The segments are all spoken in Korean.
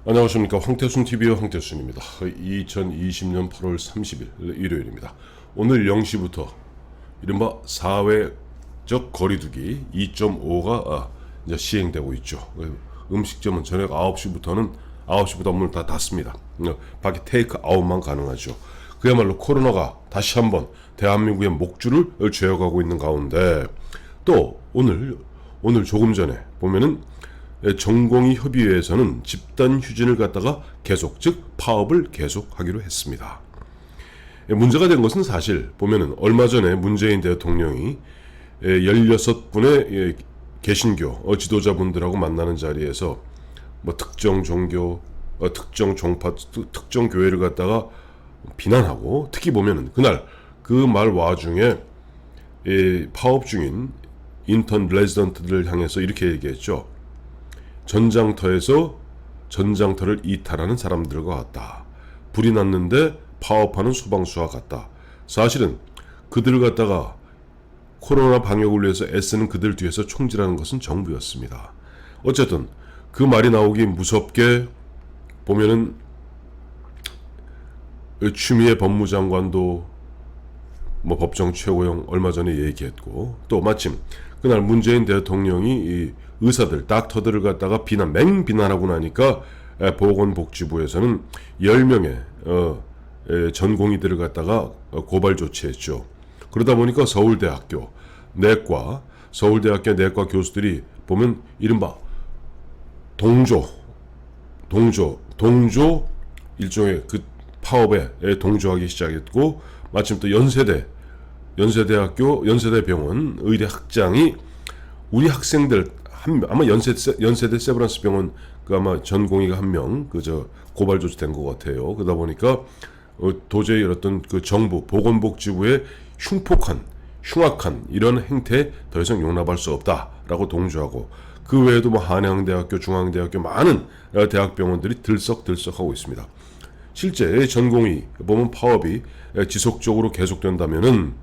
안녕하십니까. 황태순TV의 황태순입니다. 2020년 8월 30일 일요일입니다. 오늘 0시부터 이른바 사회적 거리두기 2.5가 이제 시행되고 있죠. 음식점은 저녁 9시부터 문을 다 닫습니다. 밖에 테이크 아웃만 가능하죠. 그야말로 코로나가 다시 한번 대한민국의 목줄을 죄어가고 있는 가운데 또 오늘 조금 전에 보면은 전공의 협의회에서는 집단 휴진을 갖다가 계속, 즉 파업을 계속하기로 했습니다. 문제가 된 것은 사실 보면은 얼마 전에 문재인 대통령이 16분의 개신교 지도자분들하고 만나는 자리에서 뭐 특정 종교, 특정 종파, 특정 교회를 갖다가 비난하고, 특히 보면은 그날 그 말 와중에 파업 중인 인턴 레지던트들을 향해서 이렇게 얘기했죠. 전장터에서 전장터를 이탈하는 사람들과 같다. 불이 났는데 파업하는 소방수와 같다. 사실은 그들을 갖다가 코로나 방역을 위해서 애쓰는 그들 뒤에서 총질하는 것은 정부였습니다. 어쨌든 그 말이 나오기 무섭게 보면은 추미애 법무장관도 뭐 법정 최고형 얼마 전에 얘기했고, 또 마침 그날 문재인 대통령이 이 의사들, 닥터들을 갖다가 맹비난하고 나니까 보건복지부에서는 10명의 전공의들을 갖다가 고발 조치했죠. 그러다 보니까 서울대학교 내과 교수들이 보면 이른바 동조 일종의 그 파업에 동조하기 시작했고, 마침 또 연세대병원 의대 학장이 우리 학생들 아마 연세대 세브란스 병원 그 아마 전공의가 한 명 고발 조치된 것 같아요. 그러다 보니까 도저히 어떤 그 정부 보건복지부의 흉악한 이런 행태 더 이상 용납할 수 없다라고 동조하고, 그 외에도 뭐 한양대학교, 중앙대학교 많은 대학병원들이 들썩들썩하고 있습니다. 실제 전공의 보면 파업이 지속적으로 계속된다면은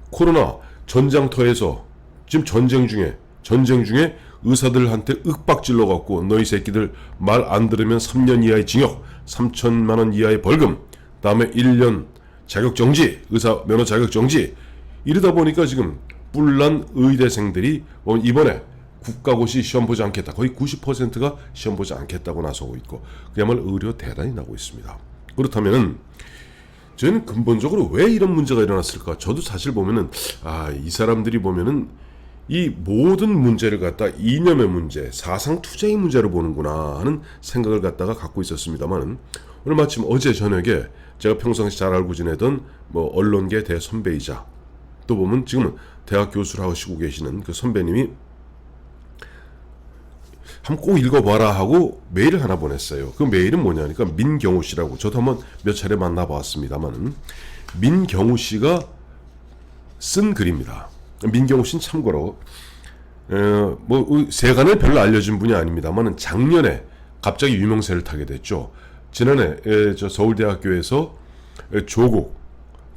코로나 전장터에서 지금 전쟁 중에 의사들한테 윽박질러 갖고 너희 새끼들 말 안 들으면 3년 이하의 징역, 3천만 원 이하의 벌금, 다음에 1년 자격정지, 의사 면허 자격정지, 이러다 보니까 지금 뿔난 의대생들이 이번에 국가고시 시험 보지 않겠다. 거의 90%가 시험 보지 않겠다고 나서고 있고, 그야말로 의료 대란이 나고 있습니다. 그렇다면은 저는 근본적으로 왜 이런 문제가 일어났을까? 저도 사실 보면은 이 사람들이 보면은 이 모든 문제를 갖다 이념의 문제, 사상 투쟁의 문제로 보는구나 하는 생각을 갖고 있었습니다만, 오늘 마침 어제 저녁에 제가 평상시 잘 알고 지내던 뭐 언론계 대선배이자 또 보면 지금은 대학 교수를 하시고 계시는 그 선배님이 한번 꼭 읽어봐라 하고 메일을 하나 보냈어요. 그 메일은 뭐냐니까 민경우 씨라고, 저도 한번 몇 차례 만나봤습니다만 민경우 씨가 쓴 글입니다. 민경우 씨는 참고로 뭐 세간에 별로 알려진 분이 아닙니다만 작년에 갑자기 유명세를 타게 됐죠. 지난해 서울대학교에서 조국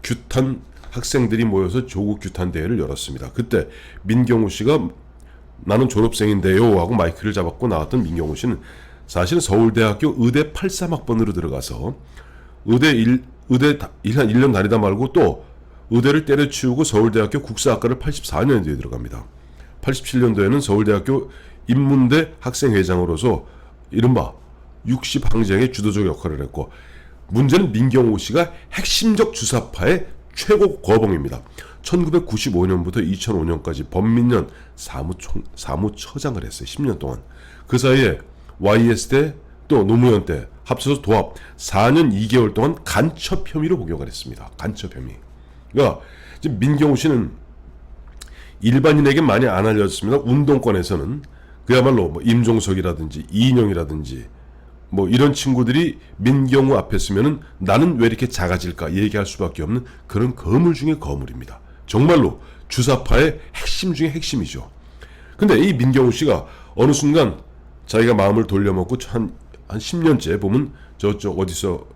규탄 학생들이 모여서 조국 규탄 대회를 열었습니다. 그때 민경우 씨가 나는 졸업생인데요 하고 마이크를 잡았고 나왔던 민경우 씨는 사실은 서울대학교 의대 83학번으로 들어가서 의대 한 1년 다니다 말고 또 의대를 때려치우고 서울대학교 국사학과를 84년도에 들어갑니다. 87년도에는 서울대학교 인문대 학생회장으로서 이른바 60항쟁의 주도적 역할을 했고, 문제는 민경우 씨가 핵심적 주사파의 최고 거봉입니다. 1995년부터 2005년까지 범민련 사무처장을 했어요. 10년 동안. 그 사이에 YS대 또 노무현 때 합쳐서 도합 4년 2개월 동안 간첩 혐의로 복역을 했습니다. 간첩 혐의. 그러니까 지금 민경우 씨는 일반인에게 많이 안 알려졌습니다. 운동권에서는 그야말로 뭐 임종석이라든지 이인영이라든지 뭐 이런 친구들이 민경우 앞에 쓰면은 나는 왜 이렇게 작아질까 얘기할 수밖에 없는 그런 거물 중에 거물입니다. 정말로 주사파의 핵심 중에 핵심이죠. 근데 이 민경우 씨가 어느 순간 자기가 마음을 돌려먹고 한 10년째 보면 저쪽 어디서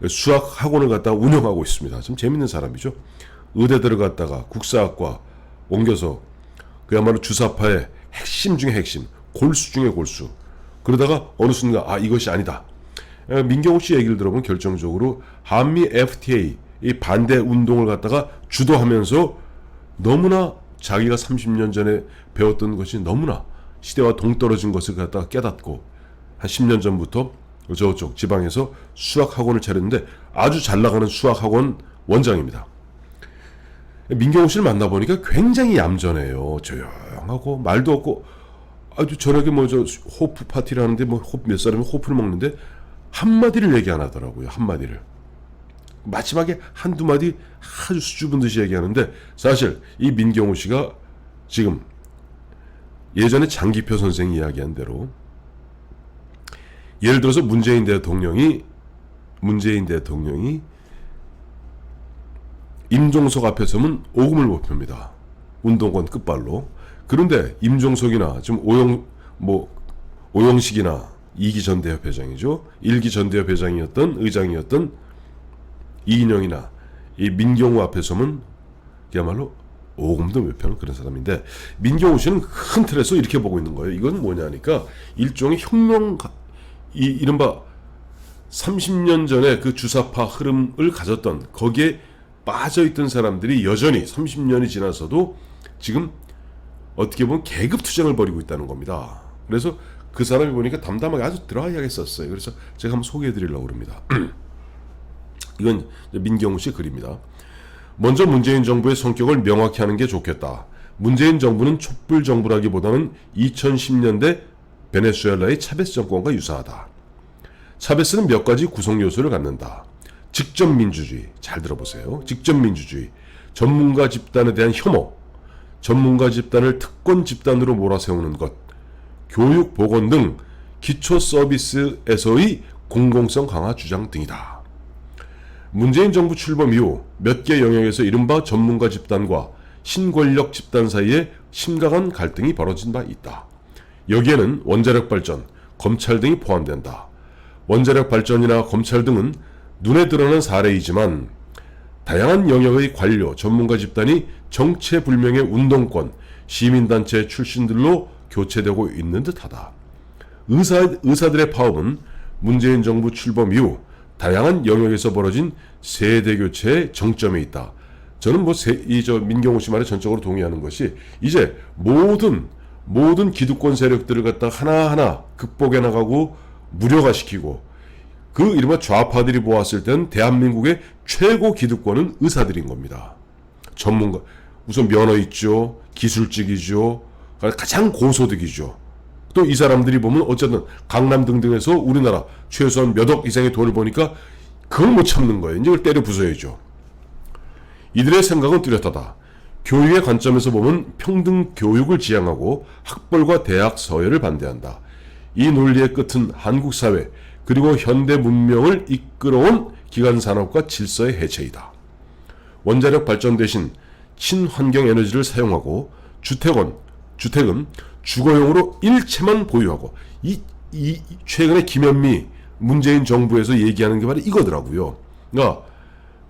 수학 학원을 갖다가 운영하고 있습니다. 좀 재밌는 사람이죠. 의대 들어갔다가 국사학과 옮겨서 그야말로 주사파의 핵심 중에 핵심, 골수 중에 골수. 그러다가 어느 순간 이것이 아니다. 민경욱 씨 얘기를 들어보면 결정적으로 한미 FTA 이 반대 운동을 갖다가 주도하면서 너무나 자기가 30년 전에 배웠던 것이 너무나 시대와 동떨어진 것을 갖다가 깨닫고 한 10년 전부터 저쪽 지방에서 수학학원을 차렸는데 아주 잘 나가는 수학학원 원장입니다. 민경욱 씨를 만나보니까 굉장히 얌전해요. 조용하고 말도 없고 아주 저녁에 호프 파티를 하는데 몇 사람이 호프를 먹는데 한마디를 얘기 안 하더라고요. 한마디를. 마지막에 한두 마디 아주 수줍은 듯이 얘기하는데 사실 이 민경욱 씨가 지금 예전에 장기표 선생이 이야기한 대로 예를 들어서 문재인 대통령이 임종석 앞에 서면 오금을 못 펴니다. 운동권 끝발로. 그런데 임종석이나 지금 오영식이나 2기 전대협 회장이죠. 1기 전대협 의장이었던 이인영이나 이 민경우 앞에 서면 그야말로 오금도 못 펴는 그런 사람인데 민경우 씨는 큰 틀에서 이렇게 보고 있는 거예요. 이건 뭐냐니까 일종의 혁명, 이른바 30년 전에 그 주사파 흐름을 가졌던 거기에 빠져있던 사람들이 여전히 30년이 지나서도 지금 어떻게 보면 계급 투쟁을 벌이고 있다는 겁니다. 그래서 그 사람이 보니까 담담하게 아주 드라이하게 썼어요. 그래서 제가 한번 소개해드리려고 합니다. 이건 민경우 씨 글입니다. 먼저 문재인 정부의 성격을 명확히 하는 게 좋겠다. 문재인 정부는 촛불 정부라기보다는 2010년대 베네수엘라의 차베스 정권과 유사하다. 차베스는 몇 가지 구성 요소를 갖는다. 직접민주주의, 잘 들어보세요. 직접민주주의, 전문가 집단에 대한 혐오, 전문가 집단을 특권 집단으로 몰아세우는 것, 교육, 보건 등 기초 서비스에서의 공공성 강화 주장 등이다. 문재인 정부 출범 이후 몇 개 영역에서 이른바 전문가 집단과 신권력 집단 사이에 심각한 갈등이 벌어진 바 있다. 여기에는 원자력 발전, 검찰 등이 포함된다. 원자력 발전이나 검찰 등은 눈에 드러난 사례이지만 다양한 영역의 관료, 전문가 집단이 정체불명의 운동권, 시민단체 출신들로 교체되고 있는 듯하다. 의사들의 파업은 문재인 정부 출범 이후 다양한 영역에서 벌어진 세대교체의 정점에 있다. 저는 민경우 씨 말에 전적으로 동의하는 것이 이제 모든 기득권 세력들을 갖다 하나하나 극복해 나가고 무력화시키고 그 이른바 좌파들이 보았을 때는 대한민국의 최고 기득권은 의사들인 겁니다. 전문가, 우선 면허 있죠. 기술직이죠. 가장 고소득이죠. 또 이 사람들이 보면 어쨌든 강남 등등에서 우리나라 최소한 몇 억 이상의 돈을 버니까 그걸 못 참는 거예요. 이제 그걸 때려 부숴야죠. 이들의 생각은 뚜렷하다. 교육의 관점에서 보면 평등 교육을 지향하고 학벌과 대학 서열을 반대한다. 이 논리의 끝은 한국 사회 그리고 현대 문명을 이끌어온 기간산업과 질서의 해체이다. 원자력 발전 대신 친환경 에너지를 사용하고 주택은 주거용으로 일체만 보유하고 최근에 김현미 문재인 정부에서 얘기하는 게 바로 이거더라고요. 그러니까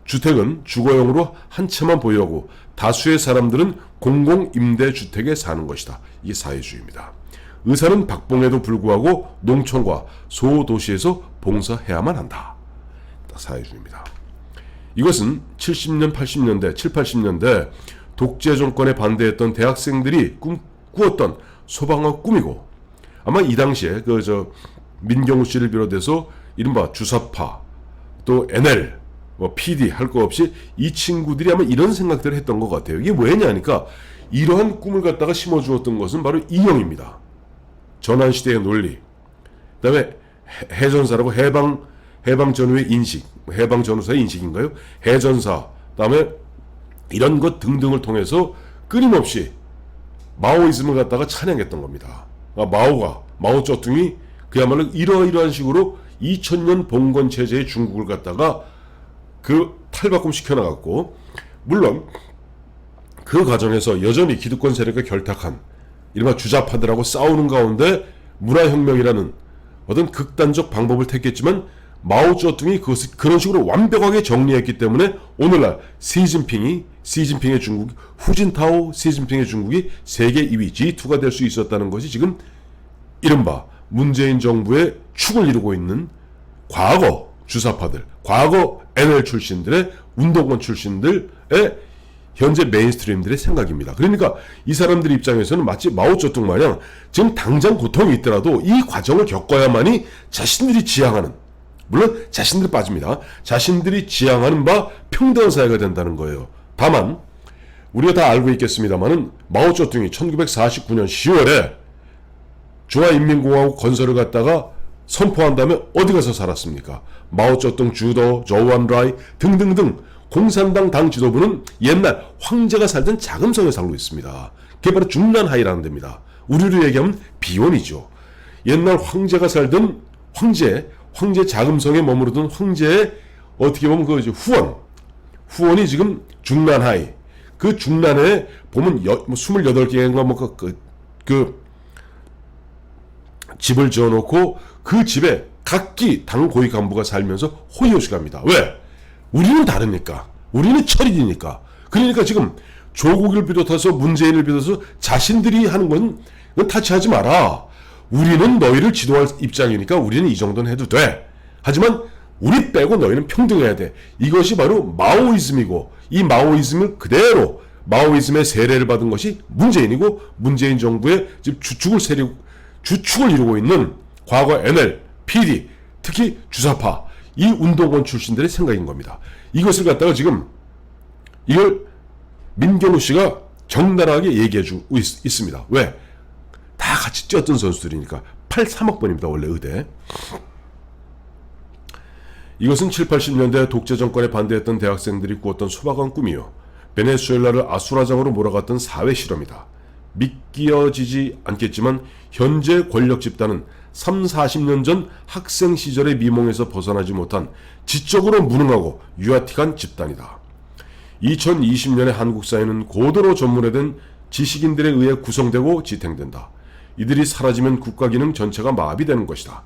주택은 주거용으로 한 채만 보유하고 다수의 사람들은 공공임대주택에 사는 것이다. 이게 사회주의입니다. 의사는 박봉에도 불구하고 농촌과 소도시에서 봉사해야만 한다. 사회주의입니다. 이것은 70년, 80년대 독재 정권에 반대했던 대학생들이 꾸었던 소방학 꿈이고 아마 이 당시에 민경우 씨를 비롯해서 이른바 주사파 또 NL PD 할 거 없이 이 친구들이 아마 이런 생각들을 했던 것 같아요. 이게 왜냐니까 이러한 꿈을 갖다가 심어주었던 것은 바로 이영입니다. 전환시대의 논리, 그 다음에 해전사라고 해방 전후의 인식, 해방 전후사의 인식인가요? 해전사, 그 다음에 이런 것 등등을 통해서 끊임없이 마오이즘을 갖다가 찬양했던 겁니다. 마오쩌둥이 그야말로 이러이러한 식으로 2000년 봉건 체제의 중국을 갖다가 탈바꿈 시켜나갔고, 물론 그 과정에서 여전히 기득권 세력과 결탁한 이른바 주자파들하고 싸우는 가운데 문화혁명이라는 어떤 극단적 방법을 택했지만 마오쩌둥이 그것을 그런 식으로 완벽하게 정리했기 때문에 오늘날 시진핑의 중국, 후진타오 시진핑의 중국이 세계 2위 G2가 될 수 있었다는 것이 지금 이른바 문재인 정부의 축을 이루고 있는 과거 주사파들, 과거 NL 출신들의 운동권 출신들의 현재 메인스트림들의 생각입니다. 그러니까 이 사람들 입장에서는 마치 마오쩌둥 마냥 지금 당장 고통이 있더라도 이 과정을 겪어야만이 자신들이 지향하는, 물론 자신들이 빠집니다. 자신들이 지향하는 바 평등한 사회가 된다는 거예요. 다만 우리가 다 알고 있겠습니다만은 마오쩌둥이 1949년 10월에 중화인민공화국 건설을 갖다가 선포한 다음에 어디 가서 살았습니까? 마오쩌둥, 주도, 조완라이 등등등 공산당 당 지도부는 옛날 황제가 살던 자금성에 살고 있습니다. 그게 바로 중난하이라는 데입니다. 우리로 얘기하면 비원이죠. 옛날 황제가 살던 황제 자금성에 머무르던 황제의 어떻게 보면 그 후원이 지금 중난하이. 그 중난에 보면 28개인가 그 집을 지어놓고 그 집에 각기 당 고위 간부가 살면서 호의호식합니다. 왜? 우리는 다르니까. 우리는 철인이니까. 그러니까 지금 조국을 비롯해서 문재인을 비롯해서 자신들이 하는 건 타치하지 마라. 우리는 너희를 지도할 입장이니까 우리는 이 정도는 해도 돼. 하지만 우리 빼고 너희는 평등해야 돼. 이것이 바로 마오이즘이고, 이 마오이즘을 그대로 마오이즘의 세례를 받은 것이 문재인이고, 문재인 정부의 지금 주축을 이루고 있는 과거 NL, PD, 특히 주사파, 이 운동권 출신들의 생각인 겁니다. 이것을 갖다가 지금 이걸 민경우 씨가 정당하게 얘기해주고 있습니다. 왜? 다 같이 뛰었던 선수들이니까. 83학번입니다. 원래 의대. 이것은 7, 80년대 독재 정권에 반대했던 대학생들이 꾸었던 소박한 꿈이요. 베네수엘라를 아수라장으로 몰아갔던 사회 실험이다. 믿겨지지 않겠지만 현재 권력 집단은 3, 40년 전 학생 시절의 미몽에서 벗어나지 못한 지적으로 무능하고 유아틱한 집단이다. 2020년의 한국 사회는 고도로 전문화된 지식인들에 의해 구성되고 지탱된다. 이들이 사라지면 국가 기능 전체가 마비되는 것이다.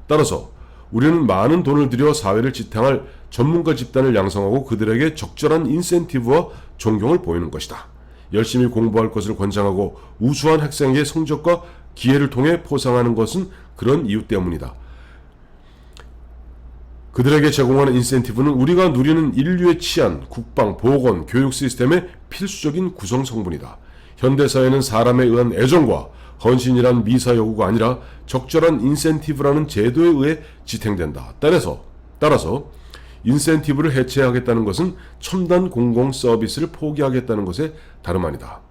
따라서 우리는 많은 돈을 들여 사회를 지탱할 전문가 집단을 양성하고 그들에게 적절한 인센티브와 존경을 보이는 것이다. 열심히 공부할 것을 권장하고 우수한 학생의 성적과 기회를 통해 포상하는 것은 그런 이유 때문이다. 그들에게 제공하는 인센티브는 우리가 누리는 인류의 치안, 국방, 보건, 교육 시스템의 필수적인 구성 성분이다. 현대사회는 사람에 의한 애정과 헌신이란 미사 요구가 아니라 적절한 인센티브라는 제도에 의해 지탱된다. 따라서 인센티브를 해체하겠다는 것은 첨단 공공 서비스를 포기하겠다는 것에 다름 아니다.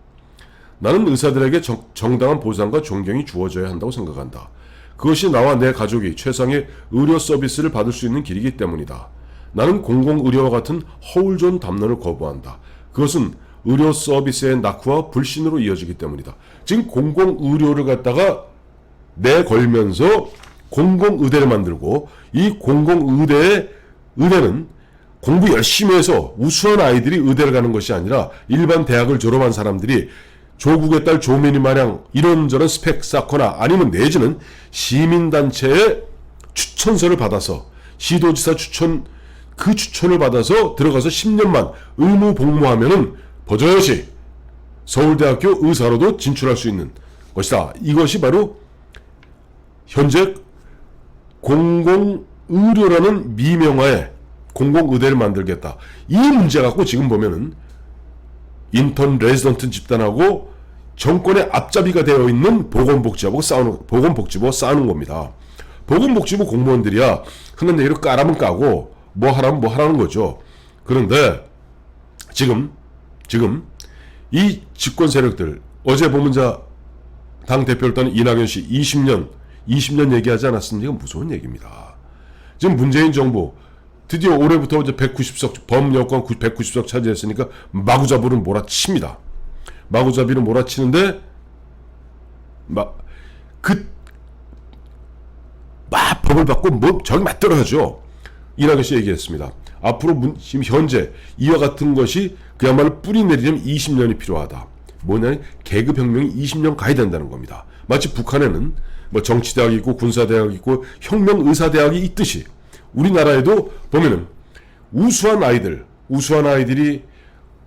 나는 의사들에게 정당한 보상과 존경이 주어져야 한다고 생각한다. 그것이 나와 내 가족이 최상의 의료 서비스를 받을 수 있는 길이기 때문이다. 나는 공공의료와 같은 허울좋은 담론을 거부한다. 그것은 의료 서비스의 낙후와 불신으로 이어지기 때문이다. 지금 공공의료를 갖다가 내걸면서 공공의대를 만들고, 이 의대는 공부 열심히 해서 우수한 아이들이 의대를 가는 것이 아니라 일반 대학을 졸업한 사람들이 조국의 딸 조민이 마냥 이런저런 스펙 쌓거나 아니면 내지는 시민단체의 추천서를 받아서 시도지사 추천을 받아서 들어가서 10년만 의무 복무하면은 버젓이 서울대학교 의사로도 진출할 수 있는 것이다. 이것이 바로 현재 공공의료라는 미명화에 공공의대를 만들겠다. 이 문제 갖고 지금 보면은 인턴 레지던트 집단하고 정권의 앞잡이가 되어 있는 보건복지부와 싸우는 겁니다. 보건복지부 공무원들이야 흔한 얘기로 까라면 까고 뭐 하라면 뭐 하라는 거죠. 그런데 지금 이 집권 세력들, 어제 보문자 당 대표를 따는 이낙연 씨 20년 얘기하지 않았습니까? 무서운 얘기입니다. 지금 문재인 정부 드디어 올해부터 이제 190석 범여권 190석 차지했으니까 마구잡이를 몰아칩니다. 마구잡이를 몰아치는데 법을 받고 저기 맞들어야죠. 이낙연 씨 얘기했습니다. 앞으로 지금 현재 이와 같은 것이 그야말로 뿌리 내리려면 20년이 필요하다. 뭐냐면 계급혁명이 20년 가야 된다는 겁니다. 마치 북한에는 뭐 정치대학이 있고 군사대학이 있고 혁명의사대학이 있듯이 우리나라에도 보면은 우수한 아이들이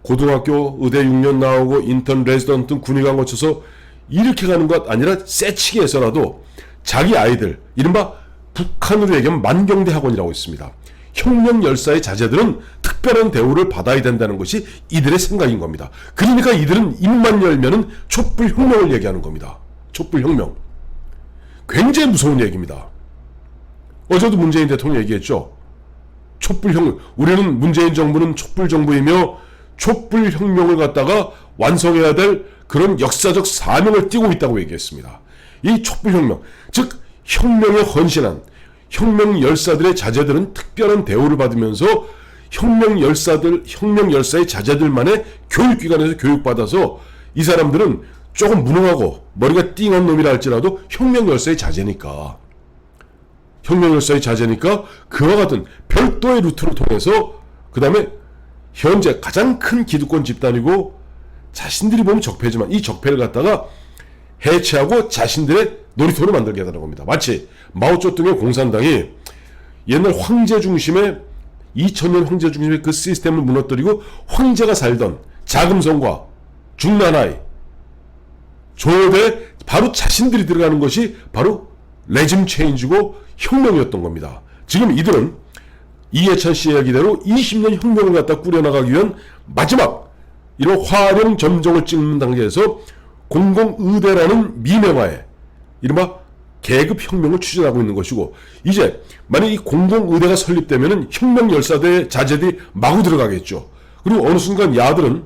고등학교 의대 6년 나오고 인턴 레지던트 군의관 거쳐서 이렇게 가는 것 아니라 세치게 해서라도 자기 아이들, 이른바 북한으로 얘기하면 만경대 학원이라고 있습니다. 혁명 열사의 자제들은 특별한 대우를 받아야 된다는 것이 이들의 생각인 겁니다. 그러니까 이들은 입만 열면은 촛불혁명을 얘기하는 겁니다. 촛불혁명. 굉장히 무서운 얘기입니다. 어제도 문재인 대통령이 얘기했죠. 촛불혁명. 우리는 문재인 정부는 촛불정부이며 촛불혁명을 갖다가 완성해야 될 그런 역사적 사명을 띠고 있다고 얘기했습니다. 이 촛불혁명, 즉 혁명에 헌신한 혁명 열사들의 자제들은 특별한 대우를 받으면서 혁명 열사의 자제들만의 교육기관에서 교육받아서 이 사람들은 조금 무능하고 머리가 띵한 놈이라 할지라도 혁명 열사의 자제니까 그와 같은 별도의 루트를 통해서 그 다음에 현재 가장 큰 기득권 집단이고 자신들이 보면 적폐지만 이 적폐를 갖다가 해체하고 자신들의 놀이터로 만들게 하는 겁니다. 마치 마오쩌둥의 공산당이 옛날 황제 중심의 2000년 황제 중심의 그 시스템을 무너뜨리고 황제가 살던 자금성과 중난하이 조대 바로 자신들이 들어가는 것이 바로 레짐 체인지고 혁명이었던 겁니다. 지금 이들은 이해찬 씨의 이야기대로 20년 혁명을 갖다 꾸려나가기 위한 마지막 이런 화령 점정을 찍는 단계에서 공공의대라는 미명화에 이른바 계급혁명을 추진하고 있는 것이고, 이제 만약 이 공공의대가 설립되면 혁명 열사대 자제들이 마구 들어가겠죠. 그리고 어느 순간 야들은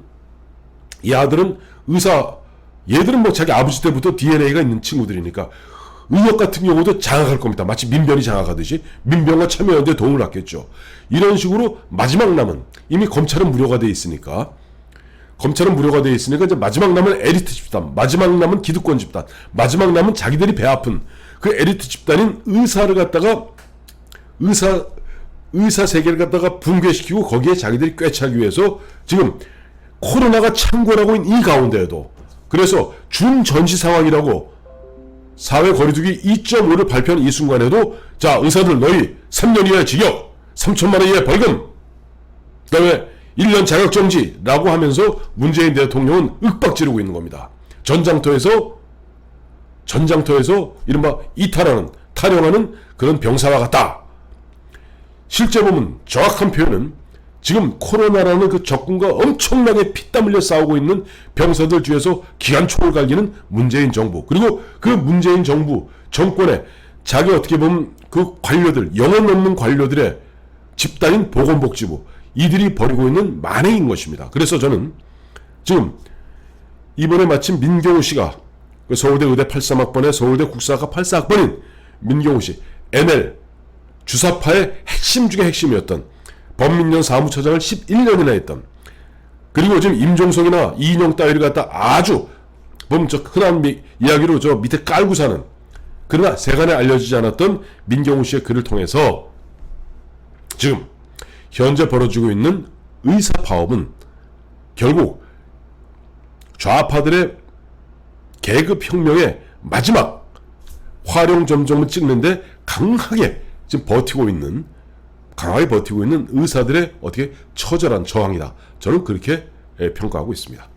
얘들은 뭐 자기 아버지 때부터 DNA가 있는 친구들이니까 의역 같은 경우도 장악할 겁니다. 마치 민변이 장악하듯이 민변과 참여연대에 도움을 받겠죠. 이런 식으로 마지막 남은, 이미 검찰은 무료가 돼 있으니까 이제 마지막 남은 에리트 집단, 마지막 남은 기득권 집단, 마지막 남은 자기들이 배 아픈 그 에리트 집단인 의사를 갖다가 의사 세계를 갖다가 붕괴시키고 거기에 자기들이 꿰차기 위해서 지금 코로나가 창궐하고 있는 이 가운데에도, 그래서 준전시 상황이라고 사회 거리두기 2.5를 발표한 이 순간에도 자, 의사들 너희 3년 이하의 징역, 3천만 원 이하의 벌금, 그 다음에 1년 자격정지라고 하면서 문재인 대통령은 윽박지르고 있는 겁니다. 전장터에서 이른바 이탈하는, 탈영하는 그런 병사와 같다. 실제 보면 정확한 표현은 지금 코로나라는 그 적군과 엄청나게 피땀 흘려 싸우고 있는 병사들 뒤에서 기관총을 갈기는 문재인 정부, 그리고 그 문재인 정부 정권에 자기 어떻게 보면 그 관료들, 영혼 없는 관료들의 집단인 보건복지부, 이들이 벌이고 있는 만행인 것입니다. 그래서 저는 지금 이번에 마침 민경우 씨가 서울대 의대 83학번에 서울대 국사학과 84학번인 민경우 씨, ML 주사파의 핵심 중에 핵심이었던 범민련 사무처장을 11년이나 했던, 그리고 지금 임종석이나 이인영 따위를 갖다 아주 보면 저 흔한 이야기로 저 밑에 깔고 사는, 그러나 세간에 알려지지 않았던 민경우 씨의 글을 통해서 지금 현재 벌어지고 있는 의사 파업은 결국 좌파들의 계급혁명의 마지막 화룡 점정을 찍는데 강하게 버티고 있는 의사들의 어떻게 처절한 저항이다. 저는 그렇게 평가하고 있습니다.